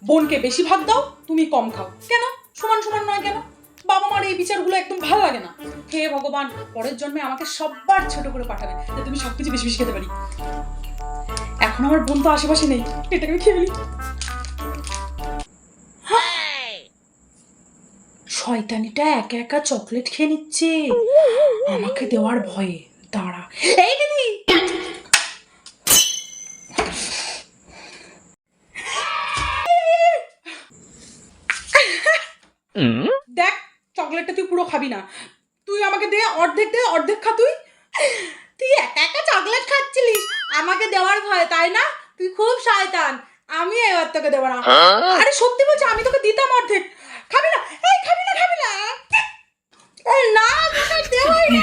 বোনকে বেশি ভাগ দাও, তুমি কম খাও। কেন সমান সমান নয় কেন? বাবা মার এই বিচারগুলো একদম ভালো লাগে না। হে ভগবান, পরের জন্মে আমাকে সবার ছোট করে পাঠাবে, যাতে তুমি সবকিছু বেশি বেশি খেতে পারি। এখন আমার বোন তো আশেপাশে নেই, এটাকে আমি খেয়ে ফেলি। শয়তানিটা একা একা চকলেট খেয়ে নিচ্ছে আমাকে দেওয়ার ভয়ে। দাঁড়া, এই দিদি, দেখ চকলেটটা তুই পুরো খাবি না, তুই আমাকে দে, অর্ধেক খা। তুই তুই একা একা চকলেট খাচ্ছিলিস আমাকে দেওয়ার ভয়, তাই না? তুই খুব শয়তান, আমি এবার তোকে দেবো না। আরে সত্যি বলছি, আমি তোকে দিতাম অর্ধেক। খাবি না? এই খাবি না, খাবি না। এই না, তোকে দেবই না।